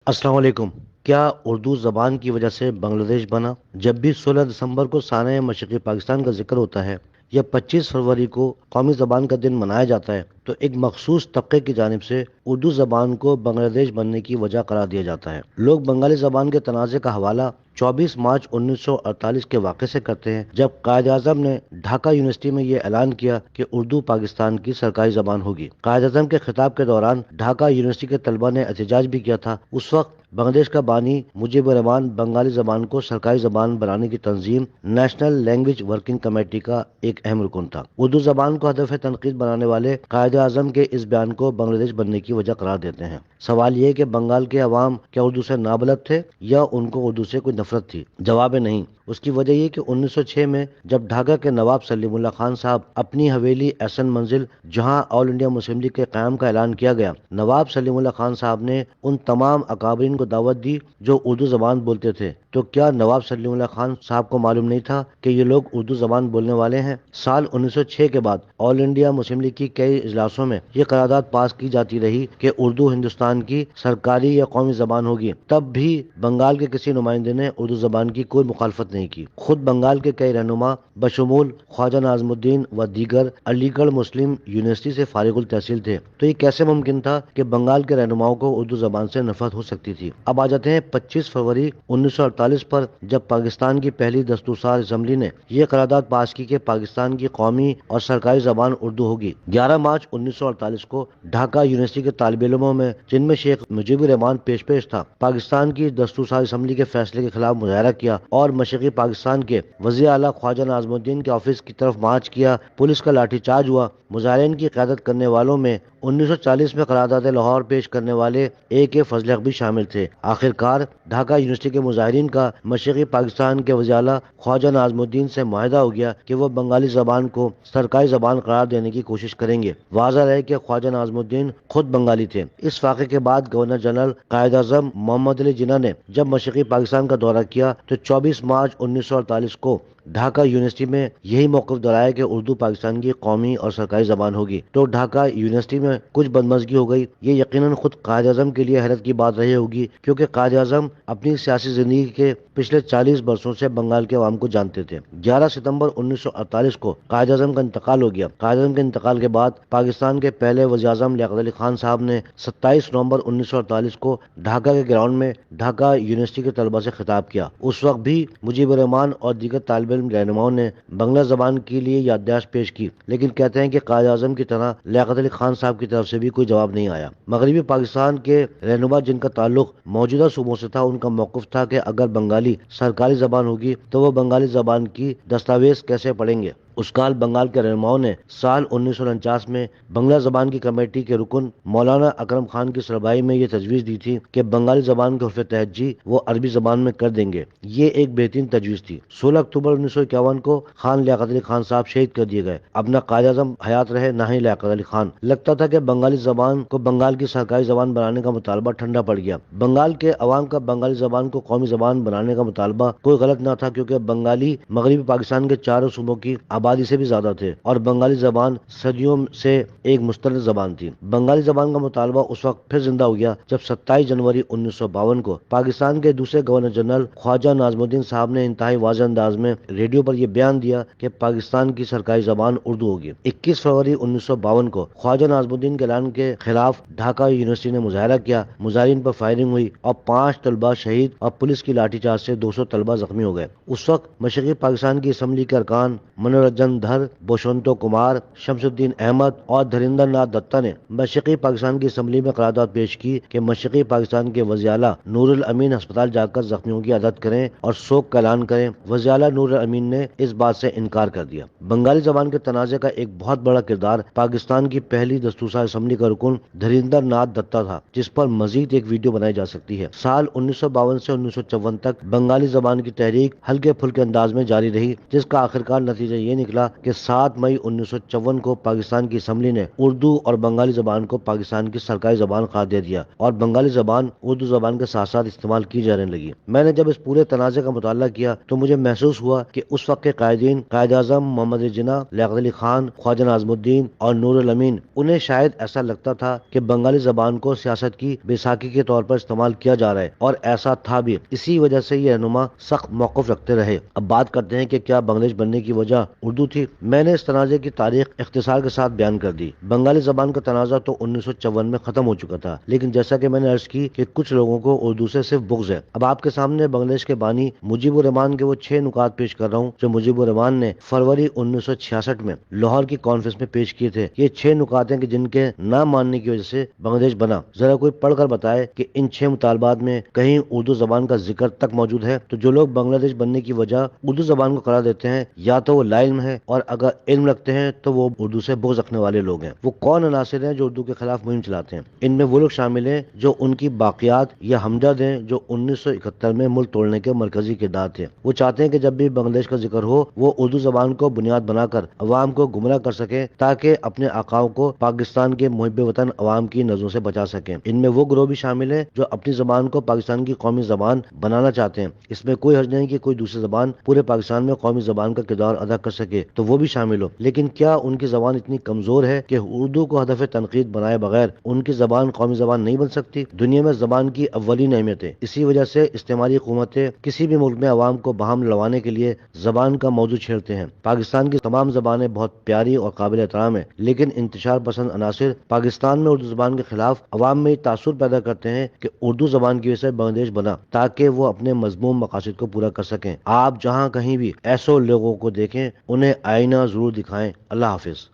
السلام علیکم۔ کیا اردو زبان کی وجہ سے بنگلہ دیش بنا؟ جب بھی 16 دسمبر کو سانحہ مشرقی پاکستان کا ذکر ہوتا ہے یا 25 فروری کو قومی زبان کا دن منایا جاتا ہے تو ایک مخصوص طبقے کی جانب سے اردو زبان کو بنگلہ دیش بننے کی وجہ قرار دیا جاتا ہے۔ لوگ بنگالی زبان کے تنازع کا حوالہ 24 مارچ 1948 کے واقعے سے کرتے ہیں، جب قائد اعظم نے ڈھاکہ یونیورسٹی میں یہ اعلان کیا کہ اردو پاکستان کی سرکاری زبان ہوگی۔ قائد اعظم کے خطاب کے دوران ڈھاکہ یونیورسٹی کے طلبہ نے احتجاج بھی کیا تھا۔ اس وقت بنگلہ دیش کا بانی مجیب الرحمان بنگالی زبان کو سرکاری زبان بنانے کی تنظیم نیشنل لینگویج ورکنگ کمیٹی کا ایک اہم رکن تھا۔ اردو زبان کو ہدف تنقید بنانے والے قائد اعظم کے اس بیان کو بنگلہ دیش بننے کی وجہ قرار دیتے ہیں۔ سوال یہ ہے کہ بنگال کے عوام کیا اردو سے نابلد تھے یا ان کو اردو سے کوئی نفرت تھی؟ جواب ہے نہیں۔ اس کی وجہ یہ کہ 1906 میں جب ڈھاکہ کے نواب سلیم اللہ خان صاحب اپنی حویلی احسن منزل جہاں آل انڈیا مسلم لیگ کے قیام کا اعلان کیا گیا، نواب سلیم اللہ خان صاحب نے ان تمام اکابرین کو دعوت دی جو اردو زبان بولتے تھے۔ تو کیا نواب سلیم اللہ خان صاحب کو معلوم نہیں تھا کہ یہ لوگ اردو زبان بولنے والے ہیں؟ سال 1906 کے بعد آل انڈیا مسلم لیگ کی کئی اجلاسوں میں یہ قرارداد پاس کی جاتی رہی کہ اردو ہندوستان کی سرکاری یا قومی زبان ہوگی، تب بھی بنگال کے کسی نمائندے نے اردو زبان کی کوئی مخالفت نہیں کی۔ خود بنگال کے کئی رہنما بشمول خواجہ ناظم الدین و دیگر علی گڑھ مسلم یونیورسٹی سے فارغ التحصیل تھے، تو یہ کیسے ممکن تھا کہ بنگال کے رہنماؤں کو اردو زبان سے نفرت ہو سکتی تھی؟ اب آ جاتے ہیں 25 فروری 1948 پر، جب پاکستان کی پہلی دستورساز اسمبلی نے یہ قرارداد پاس کی کہ پاکستان کی قومی اور سرکاری زبان اردو ہوگی۔ 11 مارچ 1948 کو ڈھاکہ یونیورسٹی کے طالب علموں میں، جن میں شیخ مجیب الرحمان پیش تھا، پاکستان کی دستورساز اسمبلی کے فیصلے کے خلاف مظاہرہ کیا اور مشرقی پاکستان کے وزیر اعلیٰ خواجہ ناظم الدین کے آفس کی طرف مارچ کیا۔ پولیس کا لاٹھی چارج ہوا۔ مظاہرین کی قیادت کرنے والوں میں 1940 میں قرارداد لاہور پیش کرنے والے A K فضل حق بھی شامل تھے۔ آخر کار ڈھاکہ یونیورسٹی کے مظاہرین کا مشرقی پاکستان کے وزیر اعلیٰ خواجہ ناظم الدین سے معاہدہ ہو گیا کہ وہ بنگالی زبان کو سرکاری زبان قرار دینے کی کوشش کریں گے۔ واضح رہے کہ خواجہ ناظم الدین خود بنگالی تھے۔ اس واقعے کے بعد گورنر جنرل قائد اعظم محمد علی جناح نے جب مشرقی پاکستان کا دورہ کیا تو 24 مارچ 1948 کو ڈھاکہ یونیورسٹی میں یہی موقف دہرایا کہ اردو پاکستان کی قومی اور سرکاری زبان ہوگی۔ تو ڈھاکہ یونیورسٹی میں کچھ بدمزگی ہو گئی۔ یہ یقیناً خود قائد اعظم کے لیے حیرت کی بات رہی ہوگی، کیونکہ قائد اعظم اپنی سیاسی زندگی کے پچھلے 40 برسوں سے بنگال کے عوام کو جانتے تھے۔ 11 ستمبر 1948 کو قائد اعظم کا انتقال ہو گیا۔ قائد اعظم کے انتقال کے بعد پاکستان کے پہلے وزیر اعظم لیاقت علی خان صاحب نے 27 نومبر 1948 کو ڈھاکہ کے گراؤنڈ میں ڈھاکہ یونیورسٹی کے طلبہ سے خطاب کیا۔ اس وقت بھی مجیب الرحمان اور دیگر طالب علم رہنماؤں نے بنگلہ زبان کے لیے یادداشت پیش کی، لیکن کہتے ہیں کہ قائد اعظم کی طرح لیاقت علی خان صاحب کی طرف سے بھی کوئی جواب نہیں آیا۔ مغربی پاکستان کے رہنما جن کا تعلق موجودہ صوبوں سے تھا، ان کا موقف تھا کہ اگر بنگالی سرکاری زبان ہوگی تو وہ بنگالی زبان کی دستاویز کیسے پڑھیں گے۔ اس کال بنگال کے رہنماؤں نے سال 1949 میں بنگلہ زبان کی کمیٹی کے رکن مولانا اکرم خان کی سربراہی میں یہ تجویز دی تھی کہ بنگالی زبان کے حرف تہجی وہ عربی زبان میں کر دیں گے۔ یہ ایک بہترین تجویز تھی۔ 16 اکتوبر 1951 کو خان لیاقت علی خان صاحب شہید کر دیے گئے۔ اب نہ قائد اعظم حیات رہے نہ ہی لیاقت علی خان۔ لگتا تھا کہ بنگالی زبان کو بنگال کی سرکاری زبان بنانے کا مطالبہ ٹھنڈا پڑ گیا۔ بنگال کے عوام کا بنگالی زبان کو قومی زبان بنانے کا مطالبہ کوئی غلط نہ تھا، کیونکہ بنگالی مغربی پاکستان کے چاروں صوبوں کی آبادی سے بھی زیادہ تھے اور بنگالی زبان صدیوں سے ایک مسترد زبان تھی۔ بنگالی زبان کا مطالبہ اس وقت پھر زندہ ہو گیا جب 27 جنوری 1952 کو پاکستان کے دوسرے گورنر جنرل خواجہ ناظم الدین صاحب نے انتہائی واضح انداز میں ریڈیو پر یہ بیان دیا کہ پاکستان کی سرکاری زبان اردو ہوگی۔ 21 فروری 1952 کو خواجہ ناظم الدین کے اعلان کے خلاف ڈھاکہ یونیورسٹی نے مظاہرہ کیا۔ مظاہرین پر فائرنگ ہوئی اور 5 طلبہ شہید اور پولیس کی لاٹھی چارج سے 200 طلبہ زخمی ہو گئے۔ اس وقت مشرقی پاکستان کی اسمبلی کے ارکان منورنجن دھر، بوشونتو کمار، شمس الدین احمد اور دھریندر ناتھ دتا نے مشرقی پاکستان کی اسمبلی میں قرارداد پیش کی کہ مشرقی پاکستان کے وزیر اعلیٰ نور الامین ہسپتال جا کر زخمیوں کی عیادت کریں اور سوگ کا اعلان کریں۔ وزیر اعلیٰ نور الامین نے اس بات سے انکار کر دیا۔ بنگالی زبان کے تنازع کا ایک بہت بڑا کردار پاکستان کی پہلی دستورساز اسمبلی کا رکن دھریندر ناتھ دتا تھا، جس پر مزید ایک ویڈیو بنائی جا سکتی ہے۔ سال 1952 سے 1954 تک بنگالی زبان کی تحریک ہلکے پھلکے انداز میں جاری رہی، جس کا آخرکار نتیجہ یہ نکلا کہ 7 مئی 1954 کو پاکستان کی اسمبلی نے اردو اور بنگالی زبان کو پاکستان کی سرکاری زبان قرار دے دیا اور بنگالی زبان اردو زبان کے ساتھ ساتھ استعمال کی جانے لگی۔ میں نے جب اس پورے تنازع کا مطالعہ کیا تو مجھے محسوس ہوا کہ اس وقت کے قائدین، قائد اعظم محمد علی جناح، لیاقت علی خان، خواجہ نظم الدین اور نور الامین، انہیں شاید ایسا لگتا تھا کہ بنگالی زبان کو سیاست کی بیساکھی کے طور پر استعمال کیا جا رہا ہے، اور ایسا تھا بھی۔ اسی وجہ سے یہ رہنما سخت موقف رکھتے رہے۔ اب بات کرتے ہیں کہ کیا بنگلہ دیش بننے کی وجہ اردو تھی۔ میں نے اس تنازع کی تاریخ اختصار کے ساتھ بیان کر دی۔ بنگالی زبان کا تنازع تو 1954 میں ختم ہو چکا تھا، لیکن جیسا کہ میں نے عرض کی کہ کچھ لوگوں کو اردو سے صرف بغض ہے۔ اب آپ کے سامنے بنگلہ دیش کے بانی مجیب الرحمان کے وہ 6 نکات پیش کر رہا ہوں جو مجیب الرحمان نے فروری 1966 میں لاہور کی کانفرنس میں پیش کیے تھے۔ یہ 6 نکات ہیں کہ جن کے نہ ماننے کی وجہ سے بنگلہ دیش بنا۔ ذرا کوئی پڑھ کر بتائے کہ ان 6 مطالبات میں کہیں اردو زبان کا ذکر تک موجود ہے؟ تو جو لوگ بنگلہ دیش بننے کی وجہ اردو زبان کو قرار دیتے ہیں یا تو وہ لا علم ہے، اور اگر علم رکھتے ہیں تو وہ اردو سے بغض رکھنے والے لوگ ہیں۔ وہ کون عناصر ہیں جو اردو کے خلاف مہم چلاتے ہیں؟ ان میں وہ لوگ شامل ہیں جو ان کی باقیات یا ہمدرد ہیں جو 1971 میں ملک توڑنے کے مرکزی کردار تھے۔ وہ چاہتے ہیں کہ جب بھی بنگلہ دیش کا ذکر ہو وہ اردو زبان کو بنیاد بنا کر عوام کو گمراہ کر سکیں تاکہ اپنے آقاؤں کو پاکستان کے محب وطن عوام کی نظروں سے بچا سکیں۔ ان میں وہ گروہ بھی شامل ہیں جو اپنی زبان کو پاکستان کی قومی زبان بنانا چاہتے ہیں۔ اس میں کوئی حرج نہیں کہ کوئی دوسری زبان پورے پاکستان میں قومی زبان کا کردار ادا کر سکے تو وہ بھی شامل ہو، لیکن کیا ان کی زبان اتنی کمزور ہے کہ اردو کو ہدف تنقید بنائے بغیر ان کی زبان قومی زبان نہیں بن سکتی؟ دنیا میں زبان کی اولین اہمیت ہے۔ اسی وجہ سے استعماری حکومتیں کسی بھی ملک میں عوام کو باہم لڑوانے کے لیے زبان کا موضوع چھیڑتے ہیں۔ پاکستان کی تمام زبانیں بہت پیاری اور قابل احترام ہیں، لیکن انتشار پسند عناصر پاکستان میں اردو زبان کے خلاف عوام میں تاثر پیدا کرتے ہیں کہ اردو زبان کی وجہ سے بنگلہ دیش بنا تاکہ وہ اپنے مضمون مقاصد کو پورا کر سکیں۔ آپ جہاں کہیں بھی ایسے لوگوں کو دیکھیں انہیں آئینہ ضرور دکھائیں۔ اللہ حافظ۔